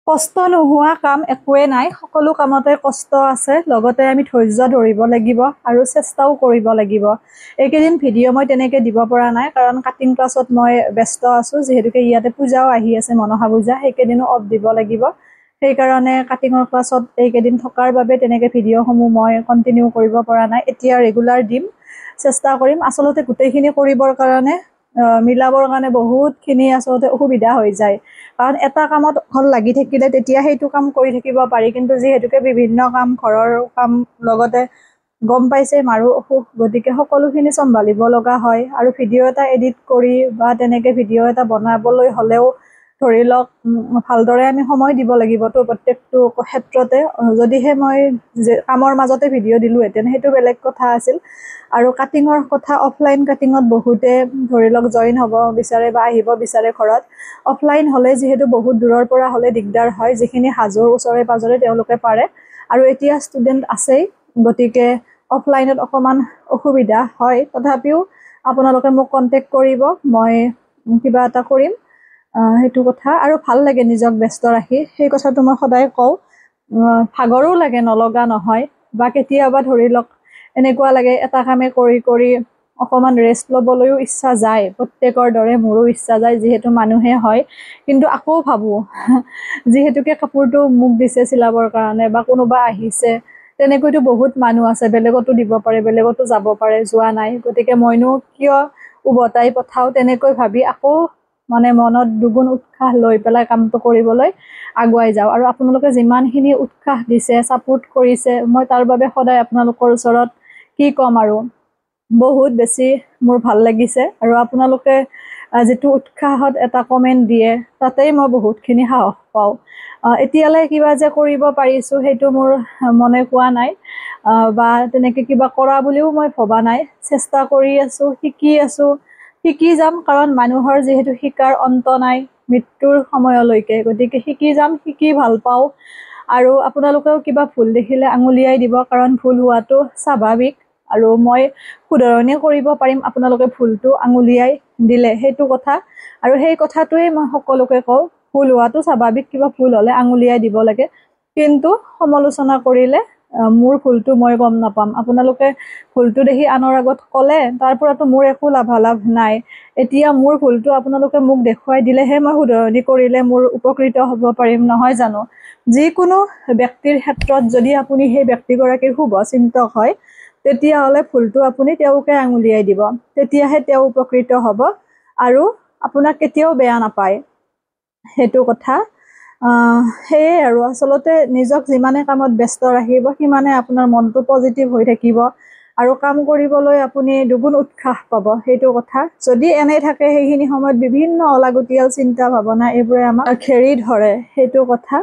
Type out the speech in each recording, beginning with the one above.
কষ্ট নোহোৱা কাম একোৱে নাই, সকলো কামতে কষ্ট আছে। লগতে আমি ধৈৰ্য ধৰিব লাগিব আৰু চেষ্টাও কৰিব লাগিব। এইকেইদিন ভিডিঅ' মই তেনেকৈ দিব পৰা নাই, কাৰণ কাটিং ক্লাছত মই ব্যস্ত আছোঁ। যিহেতুকে ইয়াতে পূজাও আহি আছে, মনসা পূজা, সেইকেইদিনো অফ দিব লাগিব। সেইকাৰণে কাটিঙৰ ক্লাছত এইকেইদিন থকাৰ বাবে তেনেকৈ ভিডিঅ'সমূহ মই কণ্টিনিউ কৰিব পৰা নাই। এতিয়া ৰেগুলাৰ দিম, চেষ্টা কৰিম। আচলতে গোটেইখিনি কৰিবৰ কাৰণে মিলাবৰ কাৰণে বহুতখিনি আচলতে অসুবিধা হৈ যায়, কাৰণ এটা কামত অকল লাগি থাকিলে তেতিয়া সেইটো কাম কৰি থাকিব পাৰি। কিন্তু যিহেতুকে বিভিন্ন কাম, ঘৰৰ কাম, লগতে গম পাইছে মাৰো অসুখ, গতিকে সকলোখিনি চম্ভালিব লগা হয়। আৰু ভিডিঅ' এটা এডিট কৰি বা তেনেকৈ ভিডিঅ' এটা বনাবলৈ হ'লেও ধৰি লওক ভালদৰে আমি সময় দিব লাগিবতো প্ৰত্যেকটো ক্ষেত্ৰতে। যদিহে মই কামৰ মাজতে ভিডিঅ' দিলোহেঁতেন সেইটো বেলেগ কথা আছিল। আৰু কাটিঙৰ কথা, অফলাইন কাটিঙত বহুতে ধৰি লওক জইন হ'ব বিচাৰে বা আহিব বিচাৰে ঘৰত। অফলাইন হ'লে যিহেতু বহুত দূৰৰ পৰা হ'লে দিগদাৰ হয়, যিখিনি হাজোৰ ওচৰে পাজৰে তেওঁলোকে পাৰে। আৰু এতিয়া ষ্টুডেণ্ট আছেই, গতিকে অফলাইনত অকণমান অসুবিধা হয়। তথাপিও আপোনালোকে মোক কণ্টেক্ট কৰিব, মই কিবা এটা কৰিম। সেইটো কথা। আৰু ভাল লাগে নিজক ব্যস্ত ৰাখি, সেই কথাটো মই সদায় কওঁ। ভাগৰো লাগে, নলগা নহয়। বা কেতিয়াবা ধৰি লওক এনেকুৱা লাগে এটা কামে কৰি কৰি অকণমান ৰেষ্ট ল'বলৈও ইচ্ছা যায়, প্ৰত্যেকৰ দৰে মোৰো ইচ্ছা যায়, যিহেতু মানুহে হয়। কিন্তু আকৌ ভাবোঁ যিহেতুকে কাপোৰটো মোক দিছে চিলাবৰ কাৰণে বা কোনোবা আহিছে, তেনেকৈতো বহুত মানুহ আছে, বেলেগতো দিব পাৰে, বেলেগতো যাব পাৰে, যোৱা নাই। গতিকে মইনো কিয় উভতাই পঠাওঁ, তেনেকৈ ভাবি আকৌ মানে মনত দুগুণ উৎসাহ লৈ পেলাই কামটো কৰিবলৈ আগুৱাই যাওঁ। আৰু আপোনালোকে যিমানখিনি উৎসাহ দিছে, ছাপোৰ্ট কৰিছে, মই তাৰ বাবে সদায় আপোনালোকৰ ওচৰত কি ক'ম আৰু বহুত বেছি মোৰ ভাল লাগিছে। আৰু আপোনালোকে যিটো উৎসাহত এটা কমেণ্ট দিয়ে, তাতেই মই বহুতখিনি সাহস পাওঁ। এতিয়ালৈ কিবা যে কৰিব পাৰিছোঁ সেইটো মোৰ মনে কোৱা নাই, বা তেনেকৈ কিবা কৰা বুলিও মই ভবা নাই। চেষ্টা কৰি আছোঁ, শিকি আছোঁ, শিকি যাম, কাৰণ মানুহৰ যিহেতু শিকাৰ অন্ত নাই মৃত্যুৰ সময়লৈকে। গতিকে শিকি যাম, শিকি ভাল পাওঁ। আৰু আপোনালোকেও কিবা ভুল দেখিলে আঙুলিয়াই দিব, কাৰণ ভুল হোৱাটো স্বাভাৱিক। আৰু মই শুধৰণি কৰিব পাৰিম আপোনালোকে ভুলটো আঙুলিয়াই দিলে, সেইটো কথা। আৰু সেই কথাটোৱেই মই সকলোকে কওঁ, ভুল হোৱাটো স্বাভাৱিক, কিবা ভুল হ'লে আঙুলিয়াই দিব লাগে। কিন্তু সমালোচনা কৰিলে মোৰ ভুলটো মই গম নাপাম। আপোনালোকে ভুলটো দেখি আনৰ আগত ক'লে তাৰ পৰাতো মোৰ একো লাভালাভ নাই। এতিয়া মোৰ ভুলটো আপোনালোকে মোক দেখুৱাই দিলেহে মই শুধৰণি কৰিলে মোৰ উপকৃত হ'ব পাৰিম, নহয় জানো? যিকোনো ব্যক্তিৰ ক্ষেত্ৰত যদি আপুনি সেই ব্যক্তিগৰাকীৰ শুভ চিন্তক হয়, তেতিয়াহ'লে ভুলটো আপুনি তেওঁকে আঙুলিয়াই দিব, তেতিয়াহে তেওঁ উপকৃত হ'ব আৰু আপোনাক কেতিয়াও বেয়া নাপায়, সেইটো কথা। সেয়ে আৰু আচলতে নিজক যিমানে কামত ব্যস্ত ৰাখিব, সিমানে আপোনাৰ মনটো পজিটিভ হৈ থাকিব আৰু কাম কৰিবলৈ আপুনি দুগুণ উৎসাহ পাব, সেইটো কথা। যদি এনে থাকে সেইখিনি সময়ত বিভিন্ন অলাগতিয়াল চিন্তা ভাৱনা এইবোৰে আমাক ঘেৰি ধৰে, সেইটো কথা।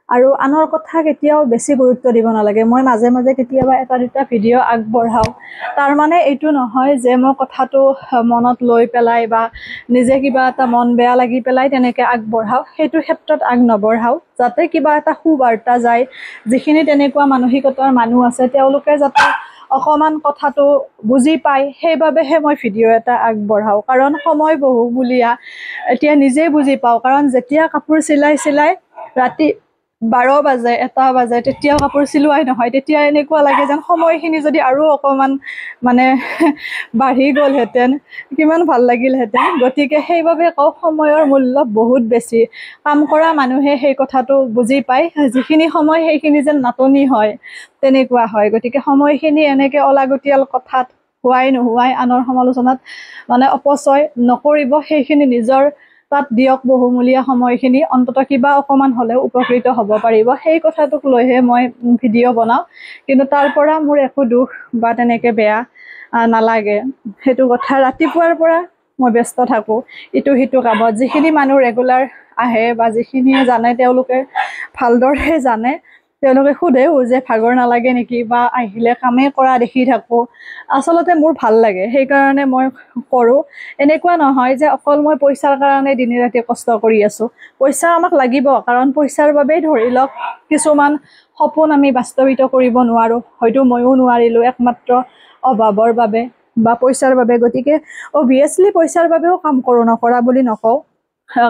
আৰু আনৰ কথা কেতিয়াও বেছি গুৰুত্ব দিব নালাগে। মই মাজে মাজে কেতিয়াবা এটা দুটা ভিডিঅ' আগবঢ়াওঁ, তাৰ মানে এইটো নহয় যে মই কথাটো মনত লৈ পেলাই বা নিজে কিবা এটা মন বেয়া লাগি পেলাই তেনেকৈ আগবঢ়াওঁ, সেইটো ক্ষেত্ৰত আগ নবঢ়াওঁ। যাতে কিবা এটা সুবাৰ্তা যায়, যিখিনি তেনেকুৱা মানসিকতাৰ মানুহ আছে তেওঁলোকে যাতে অকণমান কথাটো বুজি পায়, সেইবাবেহে মই ভিডিঅ' এটা আগবঢ়াওঁ। কাৰণ সময় বহুমূলীয়া, এতিয়া নিজেই বুজি পাওঁ। কাৰণ যেতিয়া কাপোৰ চিলাই ৰাতি 12 বাজে 1 বাজে তেতিয়াও কাপোৰ চিলোৱাই নহয়, তেতিয়া এনেকুৱা লাগে যেন সময়খিনি যদি আৰু অকণমান মানে বাঢ়ি গ'লহেঁতেন কিমান ভাল লাগিলহেঁতেন। গতিকে সেইবাবে কওঁ, সময়ৰ মূল্য বহুত বেছি। কাম কৰা মানুহে সেই কথাটো বুজি পায়, যিখিনি সময় সেইখিনি যেন নাটনি হয়, তেনেকুৱা হয়। গতিকে সময়খিনি এনেকৈ অলাগতিয়াল কথাত নোহোৱাই আনৰ সমালোচনাত মানে অপচয় নকৰিব, সেইখিনি নিজৰ তাত দিয়ক বহুমূলীয়া সময়খিনি, অন্ততঃ কিবা অকণমান হ'লেও উপকৃত হ'ব পাৰিব। সেই কথাটোক লৈহে মই ভিডিঅ' বনাওঁ, কিন্তু তাৰ পৰা মোৰ একো দুখ বা তেনেকৈ বেয়া নালাগে, সেইটো কথা। ৰাতিপুৱাৰ পৰা মই ব্যস্ত থাকোঁ ইটো সিটো কামত। যিখিনি মানুহ ৰেগুলাৰ আহে বা যিখিনিয়ে জানে তেওঁলোকে ভালদৰে জানে, তেওঁলোকে সোধেও যে ভাগৰ নালাগে নেকি, বা আহিলে কামেই কৰা দেখি থাকোঁ। আচলতে মোৰ ভাল লাগে, সেইকাৰণে মই কৰোঁ। এনেকুৱা নহয় যে অকল মই পইচাৰ কাৰণে দিনে ৰাতি কষ্ট কৰি আছোঁ। পইচা আমাক লাগিব, কাৰণ পইচাৰ বাবেই ধৰি লওক কিছুমান সপোন আমি বাস্তৱিত কৰিব নোৱাৰোঁ, হয়তো ময়ো নোৱাৰিলোঁ একমাত্ৰ অভাৱৰ বাবে বা পইচাৰ বাবে। গতিকে অভিয়াছলি পইচাৰ বাবেও কাম কৰোঁ, নকৰা বুলি নকওঁ।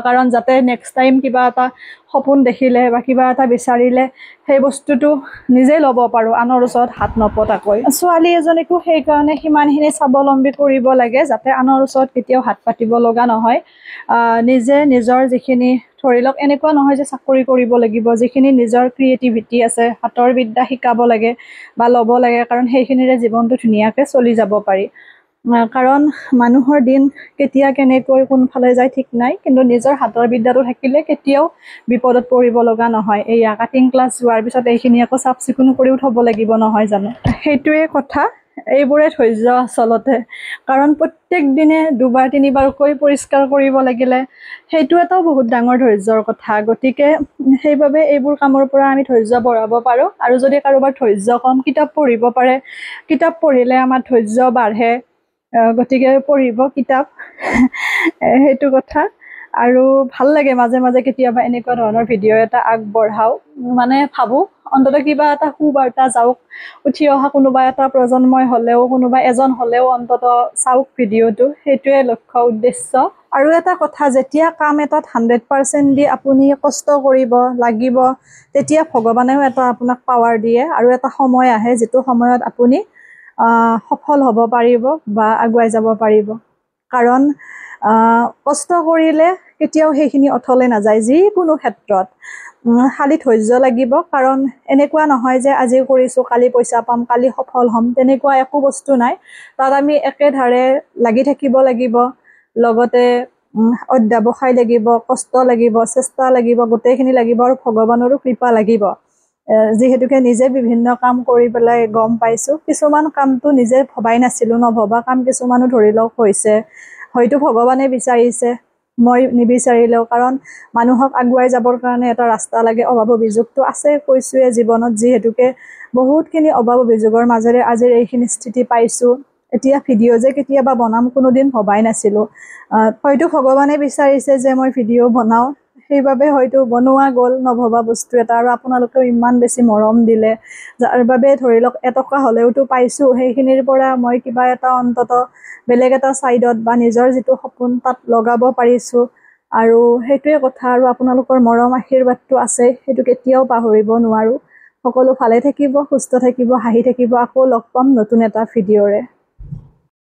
কাৰণ যাতে নেক্সট টাইম কিবা এটা সপোন দেখিলে বা কিবা এটা বিচাৰিলে সেই বস্তুটো নিজেই ল'ব পাৰোঁ, আনৰ ওচৰত হাত নপতাকৈ। ছোৱালী এজনীকো সেইকাৰণে সিমানখিনি স্বাৱলম্বী কৰিব লাগে যাতে আনৰ ওচৰত কেতিয়াও হাত পাতিব লগা নহয়। নিজে নিজৰ যিখিনি, ধৰি লওক এনেকুৱা নহয় যে চাকৰি কৰিব লাগিব, যিখিনি নিজৰ ক্ৰিয়েটিভিটি আছে, হাতৰ বিদ্যা শিকাব লাগে বা ল'ব লাগে, কাৰণ সেইখিনিৰে জীৱনটো ধুনীয়াকৈ চলি যাব পাৰি। কাৰণ মানুহৰ দিন কেতিয়া কেনেকৈ কোনফালে যায় ঠিক নাই, কিন্তু নিজৰ হাতৰ বিদ্যাটো থাকিলে কেতিয়াও বিপদত পৰিব লগা নহয়। এয়া কাটিং ক্লাছ যোৱাৰ পিছত এইখিনি আকৌ চাফ চিকুণ কৰিও থ'ব লাগিব নহয় জানো? সেইটোৱে কথা, এইবোৰে ধৈৰ্য আচলতে। কাৰণ প্ৰত্যেক দিনে 2বাৰ 3বাৰকৈ পৰিষ্কাৰ কৰিব লাগিলে সেইটো এটাও বহুত ডাঙৰ ধৈৰ্যৰ কথা। গতিকে সেইবাবে এইবোৰ কামৰ পৰা আমি ধৈৰ্য বঢ়াব পাৰোঁ। আৰু যদি কাৰোবাৰ ধৈৰ্য কম, কিতাপ পঢ়িব পাৰে, কিতাপ পঢ়িলে আমাৰ ধৈৰ্য বাঢ়ে। গতিকে পঢ়িব কিতাপ সেইটো কথা। আৰু ভাল লাগে মাজে মাজে কেতিয়াবা এনেকুৱা ধৰণৰ ভিডিঅ' এটা আগবঢ়াওঁ, মানে ভাবোঁ অন্ততঃ কিবা এটা সুবাৰ্তা যাওক, উঠি অহা কোনোবা এটা প্ৰজন্মই হ'লেও, কোনোবা এজন হ'লেও অন্ততঃ চাওক ভিডিঅ'টো, সেইটোৱে লক্ষ্য উদ্দেশ্য। আৰু এটা কথা, যেতিয়া কাম এটাত 100% দি আপুনি কষ্ট কৰিব লাগিব, তেতিয়া ভগৱানেও এটা আপোনাক পাৱাৰ দিয়ে আৰু এটা সময় আহে যিটো সময়ত আপুনি সফল হ'ব পাৰিব বা আগুৱাই যাব পাৰিব। কাৰণ কষ্ট কৰিলে কেতিয়াও সেইখিনি অথলে নাযায়, যিকোনো ক্ষেত্ৰত। খালি ধৈৰ্য লাগিব, কাৰণ এনেকুৱা নহয় যে আজি কৰিছোঁ কালি পইচা পাম, কালি সফল হ'ম, তেনেকুৱা একো বস্তু নাই। তাত আমি একেধাৰে লাগি থাকিব লাগিব, লগতে অধ্যৱসায় লাগিব, কষ্ট লাগিব, চেষ্টা লাগিব, গোটেইখিনি লাগিব আৰু ভগৱানৰো কৃপা লাগিব। যিহেতুকে নিজে বিভিন্ন কাম কৰি পেলাই গম পাইছোঁ, কিছুমান কামটো নিজে ভবাই নাছিলোঁ, নভবা কাম কিছুমানো ধৰি লওক হৈছে, হয়তো ভগৱানে বিচাৰিছে, মই নিবিচাৰিলেও। কাৰণ মানুহক আগুৱাই যাবৰ কাৰণে এটা ৰাস্তা লাগে। অভাৱ অভিযোগটো আছে, কৈছোঁৱে জীৱনত, যিহেতুকে বহুতখিনি অভাৱ অভিযোগৰ মাজেৰে আজিৰ এইখিনি স্থিতি পাইছোঁ। এতিয়া ভিডিঅ' যে কেতিয়াবা বনাম কোনোদিন ভবাই নাছিলোঁ। হয়তো ভগৱানে বিচাৰিছে যে মই ভিডিঅ' বনাওঁ, সেইবাবে হয়তো বনোৱা গ'ল নভবা বস্তু এটা। আৰু আপোনালোকেও ইমান বেছি মৰম দিলে, যাৰ বাবে ধৰি লওক এটকা হ'লেওতো পাইছোঁ, সেইখিনিৰ পৰা মই কিবা এটা অন্ততঃ বেলেগ এটা ছাইডত বা নিজৰ যিটো সপোন তাত লগাব পাৰিছোঁ। আৰু সেইটোৱে কথা। আৰু আপোনালোকৰ মৰম আশীৰ্বাদটো আছে, সেইটো কেতিয়াও পাহৰিব নোৱাৰোঁ। সকলো ভালে থাকিব, সুস্থ থাকিব, হাঁহি থাকিব। আকৌ লগ পাম নতুন এটা ভিডিঅ'ৰে।